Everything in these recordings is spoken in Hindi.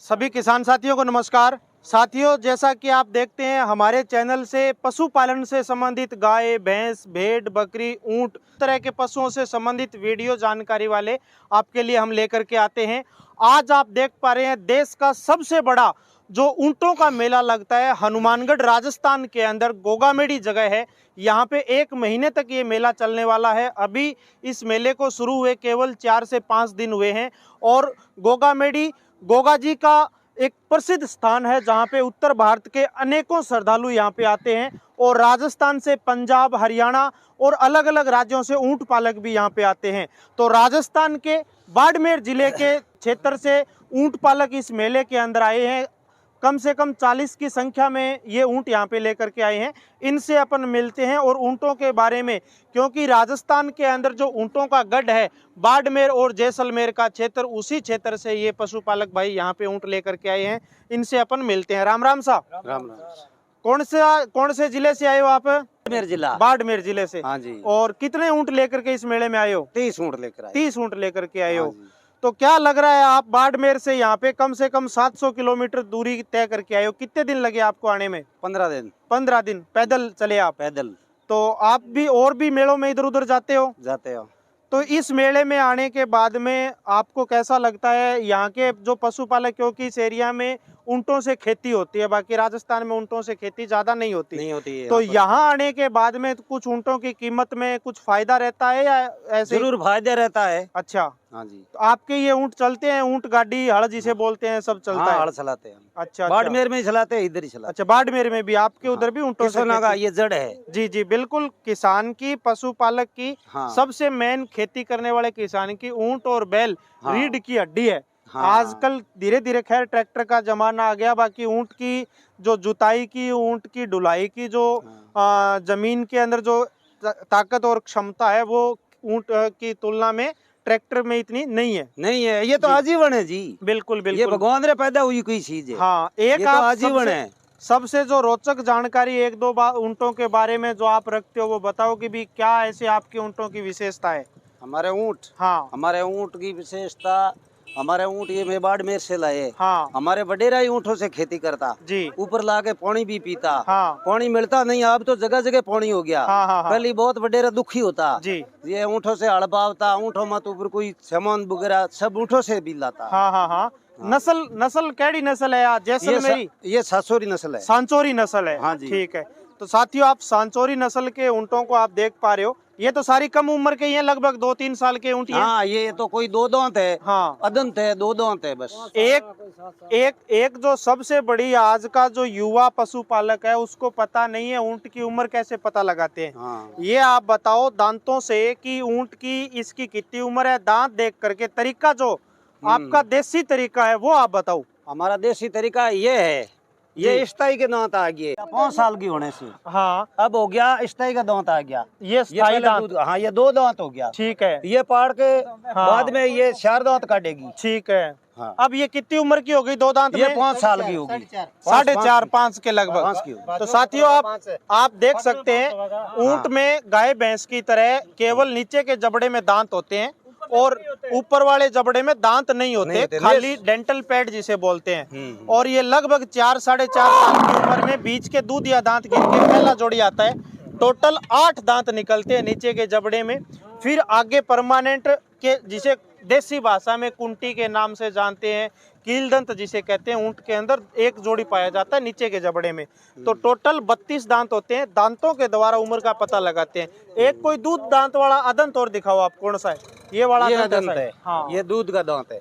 सभी किसान साथियों को नमस्कार। साथियों, जैसा कि आप देखते हैं हमारे चैनल से पशुपालन से संबंधित गाय, भैंस, भेड़, बकरी, ऊंट तरह के पशुओं से संबंधित वीडियो जानकारी वाले आपके लिए हम लेकर के आते हैं। आज आप देख पा रहे हैं देश का सबसे बड़ा जो ऊंटों का मेला लगता है हनुमानगढ़ राजस्थान के अंदर गोगामेडी जगह है। यहाँ पे 1 महीने तक ये मेला चलने वाला है। अभी इस मेले को शुरू हुए केवल 4 से 5 दिन हुए हैं और गोगामेडी गोगा जी का एक प्रसिद्ध स्थान है जहाँ पे उत्तर भारत के अनेकों श्रद्धालु यहाँ पे आते हैं और राजस्थान से पंजाब, हरियाणा और अलग अलग राज्यों से ऊंट पालक भी यहाँ पे आते हैं। तो राजस्थान के बाड़मेर जिले के क्षेत्र से ऊंट पालक इस मेले के अंदर आए हैं। कम से कम 40 की संख्या में ये ऊंट यहाँ पे लेकर के आए हैं। इनसे अपन मिलते हैं और ऊंटों के बारे में, क्योंकि राजस्थान के अंदर जो ऊंटों का गढ़ है बाड़मेर और जैसलमेर का क्षेत्र, उसी क्षेत्र से ये पशुपालक भाई यहाँ पे ऊंट लेकर के आए हैं। इनसे अपन मिलते हैं। राम राम साहब। राम राम। कौन से जिले से आए हो आप? बाड़मेर जिला। बाड़मेर जिले से। हाँ जी। और कितने ऊंट लेकर के इस मेले में आए हो? 30 ऊँट लेकर आए। 30 ऊंट लेकर के आए हो। हाँ जी। तो क्या लग रहा है, आप बाड़मेर से यहाँ पे कम से कम 700 किलोमीटर दूरी तय करके आए हो। कितने दिन लगे आपको आने में? 15 दिन। 15 दिन पैदल चले आप? पैदल। तो आप भी और भी मेलों में इधर उधर जाते हो? जाते हो। तो इस मेले में आने के बाद में आपको कैसा लगता है यहाँ के जो पशुपालक, क्योंकि इस एरिया में ऊंटों से खेती होती है, बाकी राजस्थान में ऊंटों से खेती ज्यादा नहीं होती है। तो यहाँ आने के बाद में कुछ ऊंटों की कीमत में कुछ फायदा रहता है या ऐसे? जरूर फायदा रहता है। अच्छा। हाँ जी। तो आपके ये ऊंट चलते हैं, ऊंट गाड़ी हड़ जिसे बोलते हैं, सब चलता है? हड़ चलाते हैं। अच्छा। बाड़मेर में ही चलाते हैं, इधर ही चलाते। अच्छा, बाड़मेर में भी आपके उधर भी ऊंटों से का ये जड़ है। जी जी बिल्कुल। किसान की, पशुपालक की सबसे मेन खेती करने वाले किसान की ऊंट और बैल रीढ़ की हड्डी है। आजकल धीरे धीरे खैर ट्रैक्टर का जमाना आ गया, बाकी ऊंट की जो जुताई की, ऊंट की ढुलाई की, जो जमीन के अंदर जो ताकत और क्षमता है वो ऊंट की तुलना में ट्रैक्टर में इतनी नहीं है। ये तो आजीवन है जी। बिल्कुल बिल्कुल। ये भगवान रे पैदा हुई कोई चीज है। हाँ, एक तो आजीवन है। सबसे जो रोचक जानकारी एक दो ऊंटों के बारे में जो आप रखते हो वो बताओ कि भी क्या ऐसे आपके ऊंटों की विशेषता है? हमारे ऊंट, हाँ, हमारे ऊंट की विशेषता, हमारे ऊंट ये मैं बाड़मेर से लाए। हाँ, हमारे वडेरा ही ऊंटों से खेती करता जी। ऊपर लाके पानी भी पीता। हाँ, पानी मिलता नहीं, अब तो जगह जगह पानी हो गया। हाँ, हाँ, पहले बहुत वडेरा दुखी होता जी। ये ऊंटों से हड़ पावता, ऊंटों में तो ऊपर कोई सामान वगैरह सब ऊंटों से भी लाता। हाँ हाँ हाँ। नस्ल कैडी नस्ल है यार? जैसलमेरी? ये सांचौरी नस्ल है। सांचौरी नस्ल है। हाँ जी। ठीक है। तो साथियों, आप सांचौरी नस्ल के ऊंटों को आप देख पा रहे हो। ये तो सारी कम उम्र के ही हैं, लगभग 2-3 साल के ऊंट। हाँ, ये तो कोई 2 दांत है। हाँ, अदंत है, 2 दांत है बस। एक जो सबसे बड़ी आज का जो युवा पशुपालक है उसको पता नहीं है ऊंट की उम्र कैसे पता लगाते हैं। हाँ। ये आप बताओ दांतों से कि ऊंट की इसकी कितनी उम्र है, दांत देख करके। तरीका जो आपका देसी तरीका है वो आप बताओ। हमारा देसी तरीका ये है, ये स्टाई के दांत आ गए 5 साल की होने से। हाँ, अब हो गया स्टाई का दांत आ गया। ये स्थाई दांत। हाँ, ये 2 दांत हो गया। ठीक है। ये पाड़ के बाद में ये 4 दांत काटेगी। ठीक है। हाँ। अब ये कितनी उम्र की हो गई 2 दांत में? ये 5 साल की होगी। 4.5-5 के लगभग। तो साथियों, आप देख सकते हैं ऊंट में गाय भैंस की तरह केवल नीचे के जबड़े में दांत होते हैं और ऊपर वाले जबड़े में दांत नहीं होते, खाली डेंटल पैड जिसे बोलते हैं। और ये लगभग 4-4.5 साल की उम्र में बीच के दूध या दांत गिर के पहला जोड़ी आता है। टोटल 8 दांत निकलते हैं नीचे के जबड़े में। फिर आगे परमानेंट के, जिसे देसी भाषा में कुंटी के नाम से जानते हैं, कील दंत जिसे कहते हैं, ऊंट के अंदर एक जोड़ी पाया जाता है नीचे के जबड़े में। तो टोटल 32 दांत होते हैं। दांतों के द्वारा उम्र का पता लगाते हैं। एक कोई दूध दांत वाला अदंत और दिखाओ आप, कौन सा है? ये वाला दंत है। हाँ, ये दूध का दांत है।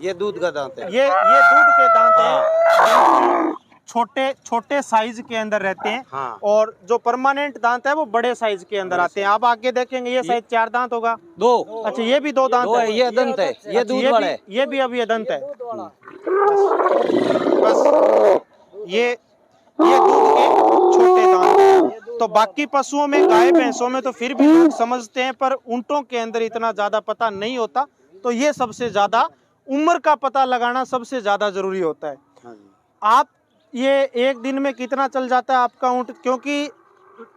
ये दूध का दांत है। ये दूध के दांत है। छोटे साइज के अंदर रहते हैं। हाँ। और जो परमानेंट दांत है वो बड़े साइज के अंदर आते हैं। आप आगे देखेंगे ये शायद 4 दांत होगा। 2। अच्छा, ये भी 2 दांत है। ये दंत है। ये दूध वाला है। ये भी अभी दंत है। बस ये दूध के छोटे दांत हैं। तो बाकी पशुओं में, गाय भैंसों में तो फिर भी लोग समझते हैं, पर ऊंटों के अंदर इतना ज्यादा पता नहीं होता। तो ये सबसे ज्यादा उम्र का पता लगाना सबसे ज्यादा जरूरी होता है। आप ये एक दिन में कितना चल जाता है आपका ऊंट? क्योंकि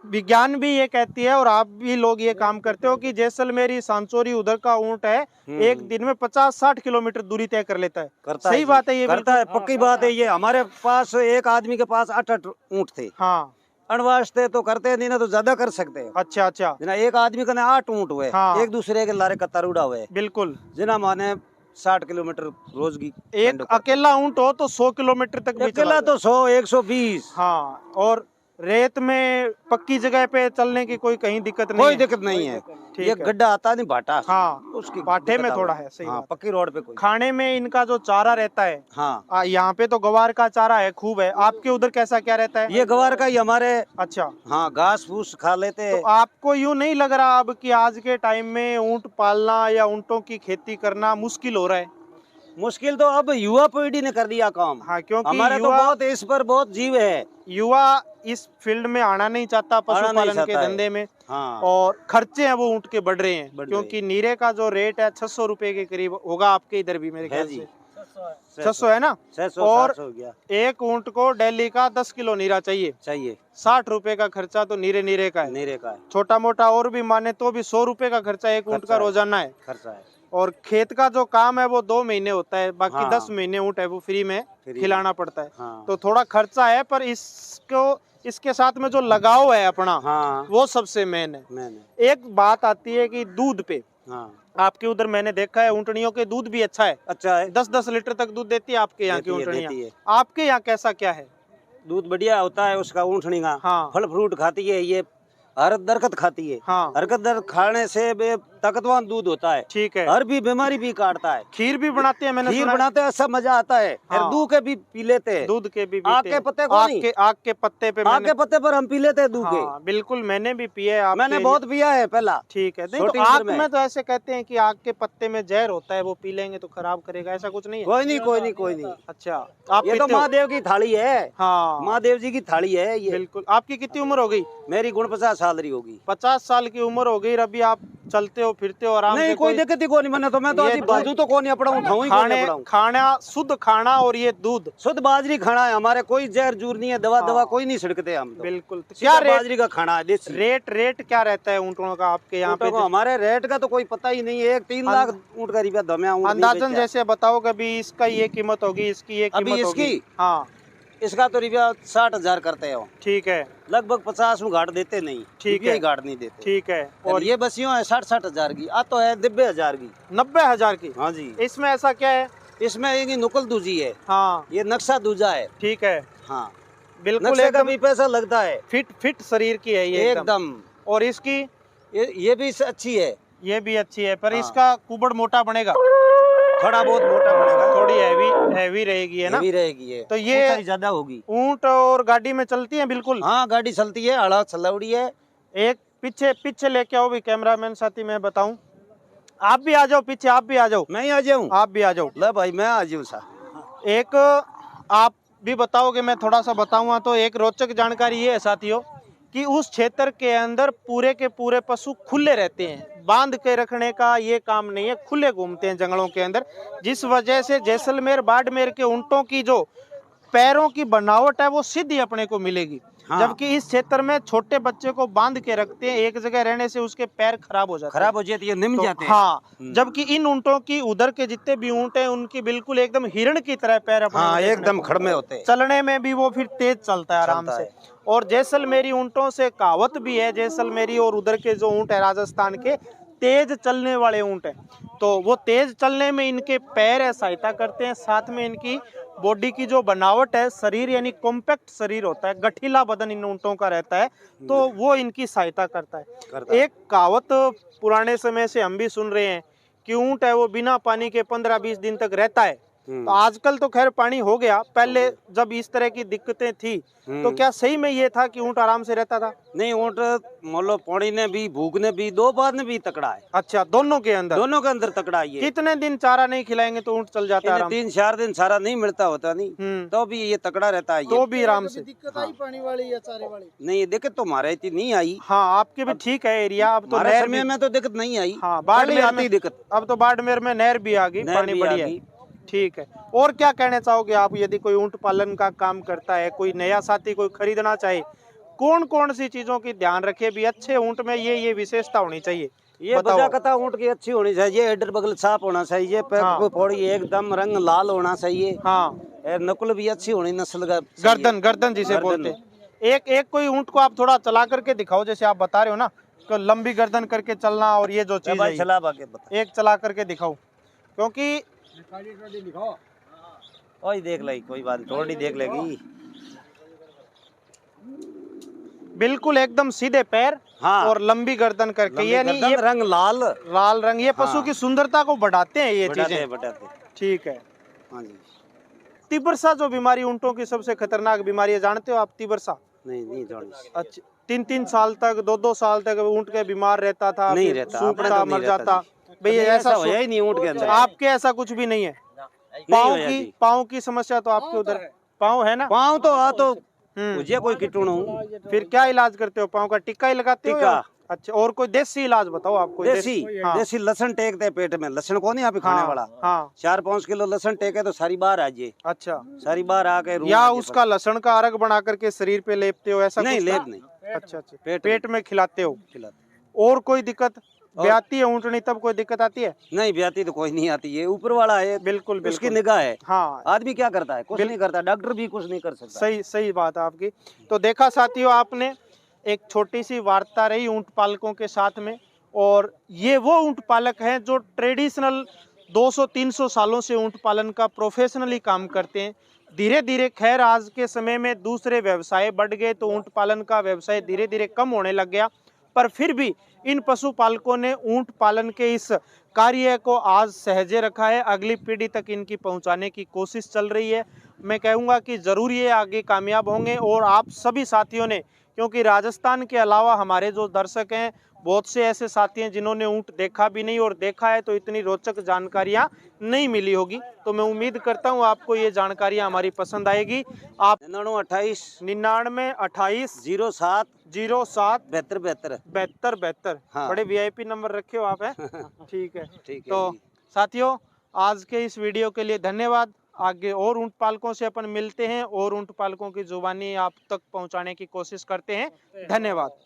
विज्ञान भी ये कहती है और आप भी लोग ये काम करते हो कि जैसलमेरी सांचौरी उधर का ऊंट है एक दिन में 50-60 किलोमीटर दूरी तय कर लेता है। करता सही है बात है ये? करता है, पक्की बात है ये। हमारे पास एक आदमी के पास 8 ऊंट थे। हाँ अनवास्ते तो करते नहीं ना, तो ज्यादा कर सकते हैं। अच्छा अच्छा जना एक आदमी का 8 ऊंट हुए, हाँ। एक दूसरे के लारे कतार उड़ा हुए, बिल्कुल। जना माने 60 किलोमीटर रोज की। एक अकेला ऊंट हो तो 100 किलोमीटर तक भी अकेला तो 100-120। हाँ, और रेत में पक्की जगह पे चलने की कोई कहीं दिक्कत नहीं कोई है? दिक्कत नहीं है। ठीक ये है। गड्ढा आता नहीं भाटा, हाँ उसकी बाटे में दिक्कत थोड़ा आवे। है। सही हाँ, बात। पक्की रोड पे कोई। खाने में इनका जो चारा रहता है, हाँ, यहाँ पे तो गवार का चारा है खूब है, आपके उधर कैसा क्या रहता है? ये गवार का ही हमारे। अच्छा, हाँ, घास फूस खा लेते। तो आपको यूं नहीं लग रहा अब कि आज के टाइम में ऊंट पालना या ऊंटों की खेती करना मुश्किल हो रहा है? मुश्किल तो अब युवा पीढ़ी ने कर दिया काम। हाँ, क्योंकि हमारे तो बहुत इस पर बहुत जीव है। युवा इस फील्ड में आना नहीं चाहता, आना नहीं पशुपालन के चाहता है। धंधे में। हाँ, और खर्चे हैं वो ऊंट के बढ़ रहे हैं, बढ़ रहे क्योंकि नीरे का जो रेट है 600 रुपए के करीब होगा आपके इधर भी मेरे है ख्याल जी। से। 600 है ना? 600 और 700 हो गया एक ऊंट को डेली का 10 किलो नीरा चाहिए। चाहिए। 60 रुपए का खर्चा तो नीरे का है। नीरे का है, छोटा मोटा और भी माने तो भी 100 रुपए का खर्चा एक ऊंट खर्चा का है। रोजाना है। खर्चा है। और खेत का जो काम है वो 2 महीने होता है, बाकी हाँ। 10 महीने ऊंट है वो फ्री में खिलाना पड़ता है। हाँ। तो थोड़ा खर्चा है, पर इसके साथ में जो लगाव है अपना, हाँ, वो सबसे मेन है। मैंने। एक बात आती है कि दूध पे, हाँ, आपके उधर मैंने देखा है ऊँटनियों के दूध भी अच्छा है, अच्छा है। 10-10 लीटर तक दूध देती है आपके यहाँ की देती है, ऊँटनियाँ। देती है। आपके यहाँ कैसा क्या है? दूध बढ़िया होता है उसका, ऊँटनी का। हाँ। फल फ्रूट खाती है ये, हर दरकत खाती है। हाँ। हरकत दर खाने से ताकतवान दूध होता है। ठीक है। हर भी बीमारी भी काटता है। खीर भी बनाते हैं मैंने खीर सुना है। बनाते हैं, सब मजा आता है। फिर हाँ। दूध के भी पी लेते हैं। दूध के भी आग पीते के हैं। पत्ते को नहीं। आग के पत्ते पे आग के पत्ते पर हम पी लेते हैं दूध के। हाँ, बिल्कुल मैंने भी पिए। मैंने बहुत पिया है पहला। ठीक है। नहीं छोटी तो उम्र आग में तो ऐसे कहते हैं कि आग के पत्ते में जहर होता है, वो पी लेंगे तो खराब करेगा, ऐसा कुछ नहीं है? कोई नहीं, कोई नहीं, कोई नहीं। अच्छा, आप ये तो पीते हो? महादेव की थाली है। हाँ, महादेव जी की थाली है ये। बिल्कुल। आपकी कितनी उम्र हो गई? मेरी 49 साल रही होगी। 50 साल की उम्र हो गई, अभी आप चलते हो फिरते हो आराम से? नहीं, कोई दिक्कत ही कोई नहीं। मैंने तो मैं तो ये ऐसी बाजू तो कौन अपना उठाऊं ही खाने कौन खाना शुद्ध खाना और ये दूध शुद्ध बाजरी खाना है हमारे, कोई जहर जूर नहीं है, दवा हाँ। दवा कोई नहीं छिड़कते हम तो। बिल्कुल। तो क्या क्या रेट बाजरी का खाना है देसी। रेट क्या रहता है ऊँटों का आपके यहाँ पे? हमारे रेट का तो कोई पता ही नहीं है। 3 लाख ऊँट का रुपया दमे अंदाजन जैसे बताओ, कभी इसका ये कीमत होगी, इसकी ये कीमत होगी। इसकी? हाँ, इसका तो रुपया 60,000 करते हो। ठीक है। लगभग 50 में घाट देते नहीं। ठीक है। घाट नहीं देते। ठीक है। और ये बसियों है 60-60,000 की, आ तो है 90,000 की। 90,000 की? हाँ जी। इसमें ऐसा क्या है? इसमें एक नुकल दूजी है। हाँ, ये नक्शा दूजा है। ठीक है। हाँ, बिल्कुल नक्शे का एकदम भी पैसा लगता है। फिट शरीर की है ये एकदम। और इसकी ये भी अच्छी है। ये भी अच्छी है, पर हाँ। इसका कुबड़ मोटा बनेगा, थोड़ा बहुत मोटा बनेगा, थोड़ी हैवी रहेगी, है ना? भी रहेगी है। तो ये ज्यादा होगी। ऊंट और गाड़ी में चलती है बिल्कुल? हाँ, गाड़ी चलती है, हड़ा चलौड़ी है। एक पीछे लेके आओ भी कैमरामैन साथी, मैं बताऊं। आप भी आ जाओ पीछे, आप भी आ जाओ। मैं ही आ जाऊँ? आप भी आ जाओ। ले भाई, मैं आ जाऊँ सा। एक आप भी बताओगे, मैं थोड़ा सा बताऊंगा। तो एक रोचक जानकारी ये है साथियों कि उस क्षेत्र के अंदर पूरे के पूरे पशु खुले रहते हैं, बांध के रखने का ये काम नहीं है, खुले घूमते हैं जंगलों के अंदर, जिस वजह से जैसलमेर बाड़मेर के ऊंटों की जो पैरों की बनावट है वो सीधी अपने को मिलेगी। हाँ। जबकि इस क्षेत्र में छोटे बच्चे को बांध के रखते हैं, एक जगह रहने से उसके पैर खराब हो जाते हैं। खराब हो जाती है, निम तो जाते हैं। हाँ, जबकि इन ऊंटों की उधर के जितने भी ऊंट हैं उनकी बिल्कुल एकदम हिरण की तरह पैर अपने हाँ, को देखने एकदम को खड़मे होते हैं। चलने में भी वो फिर तेज चलता है आराम चलता से। है। और जैसलमेरी ऊंटों से कहावत भी है, जैसलमेरी और उधर के जो ऊंट है राजस्थान के, तेज चलने वाले ऊंट हैं। तो वो तेज चलने में इनके पैर है सहायता करते हैं, साथ में इनकी बॉडी की जो बनावट है, शरीर यानी कॉम्पैक्ट शरीर होता है, गठीला बदन इन ऊंटों का रहता है, तो वो इनकी सहायता करता है। एक कहावत पुराने समय से हम भी सुन रहे हैं कि ऊंट है वो बिना पानी के 15-20 दिन तक रहता है। तो आजकल तो खैर पानी हो गया, पहले जब इस तरह की दिक्कतें थी तो क्या सही में ये था कि ऊंट आराम से रहता था? नहीं, ऊँट मोलो पानी ने भी, भूख ने भी, दो बार ने भी तकड़ा है। अच्छा, दोनों के अंदर तकड़ा है ये। कितने दिन चारा नहीं खिलाएंगे तो ऊंट चल जाता है आराम से? 3-4 दिन सारा नहीं मिलता होता नहीं, तो भी ये तकड़ा रहता है। तो भी आराम से। दिक्कत आई पानी वाली या चारे वाली? नहीं, दिक्कत तो हमारे इतनी नहीं आई। हाँ, आपके भी ठीक है एरिया, अब तो हमारे नहर समय में तो दिक्कत नहीं आई। हाँ, पहले आती दिक्कत। अब तो बाड़मेर में नहर भी आ गई, नहर पानी भी आ बढ़िया गई। है। ठीक है। और क्या कहना चाहोगे आप, यदि कोई ऊंट पालन का काम करता है, कोई नया साथी कोई खरीदना चाहे, कौन कौन सी चीजों की ध्यान रखे भी अच्छे ऊंट में ये विशेषता होनी चाहिए? ये बताओ। बजा कथा ऊंट की अच्छी होनी चाहिए, हेडर बगल साफ होना चाहिए, पैर हाँ। को फोड़ी एकदम रंग लाल होना चाहिए। हाँ, और नकुल भी अच्छी होनी नस्ल का चाहिए। गर्दन गर्दन जिसे गर्दन। बोलते हैं। एक कोई ऊंट को आप थोड़ा चला करके दिखाओ, जैसे आप बता रहे हो ना, तो लंबी गर्दन करके चलना और ये जो चीज है, भाई चला बाके बता। एक चला करके दिखाओ, क्योंकि ओए देख ली, कोई बात नहीं, थोड़ी देख लेगी। बिल्कुल एकदम सीधे पैर हाँ। और लंबी गर्दन करके, ये नहीं गर्दन, ये रंग लाल। लाल रंग, ये पशु हाँ। की सुंदरता को बढ़ाते हैं ये बढ़ाते चीजें। बढ़ाते। ठीक है। हाँ जी। तिबरसा जो बीमारी ऊंटों की सबसे खतरनाक बीमारी है, जानते हो आप तिबरसा? नहीं जानी। अच्छा, 3 साल तक 2 साल तक ऊंट के बीमार रहता था, नहीं फिर रहता, सूखता, अपने तो नहीं मर रहता जाता। जी। भाई कभी ऐसा होया ही नहीं ऊंट के अंदर। आपके ऐसा कुछ भी नहीं है? नहीं होया जी। पाँव की समस्या तो आपके उधर पाँव है ना? पाँव तो तो हम्म। मुझे कोई कीटुण फिर क्या इलाज करते हो? पाँव का टिक्का ही लगाते हो टिक्का। या? अच्छा, और कोई देसी इलाज बताओ आप, कोई देसी हाँ। देसी लहसुन टेकते पेट में, लहसुन को नहीं आप खाने वाला। हाँ। 4-5 किलो लहसुन टेके तो सारी बाहर आ जाए। अच्छा, सारी बाहर आके रूम या आ जाए उसका लहसुन का अर्क बना करके शरीर पे लेपते हो, ऐसा नहीं कुछ? लेप नहीं, अच्छा अच्छा, पेट पेट में खिलाते हो। खिलाते। और कोई दिक्कत ब्याती है ऊँटनी तब कोई दिक्कत आती है? नहीं ब्याती तो कोई नहीं आती, ये ऊपर वाला है, बिल्कुल उसकी बिल्कुल। निगाह है। हाँ, आदमी क्या करता है? कुछ नहीं करता, डॉक्टर भी कुछ नहीं कर सकता। सही सही बात है आपकी। तो देखा साथियों आपने, एक छोटी सी वार्ता रही ऊंट पालकों के साथ में, और ये वो ऊंट पालक हैं जो ट्रेडिशनल 200-300 सालों से ऊंट पालन का प्रोफेशनली काम करते हैं। धीरे धीरे खैर आज के समय में दूसरे व्यवसाय बढ़ गए तो ऊंट पालन का व्यवसाय धीरे धीरे कम होने लग गया, पर फिर भी इन पशुपालकों ने ऊंट पालन के इस कार्य को आज सहेजे रखा है। अगली पीढ़ी तक इनकी पहुंचाने की कोशिश चल रही है। मैं कहूँगा कि ज़रूर ये आगे कामयाब होंगे, और आप सभी साथियों ने, क्योंकि राजस्थान के अलावा हमारे जो दर्शक हैं, बहुत से ऐसे साथी हैं जिन्होंने ऊंट देखा भी नहीं, और देखा है तो इतनी रोचक जानकारियां नहीं मिली होगी। तो मैं उम्मीद करता हूं आपको ये जानकारियां हमारी पसंद आएगी। आप 9928 9928 07 07 72 72 हाँ। बड़े वीआईपी नंबर रखे हो आप, है? ठीक है। ठीक है तो जी। साथियों, आज के इस वीडियो के लिए धन्यवाद। आगे और ऊंट पालकों से अपन मिलते हैं और ऊंट पालकों की जुबानी आप तक पहुंचाने की कोशिश करते हैं। धन्यवाद।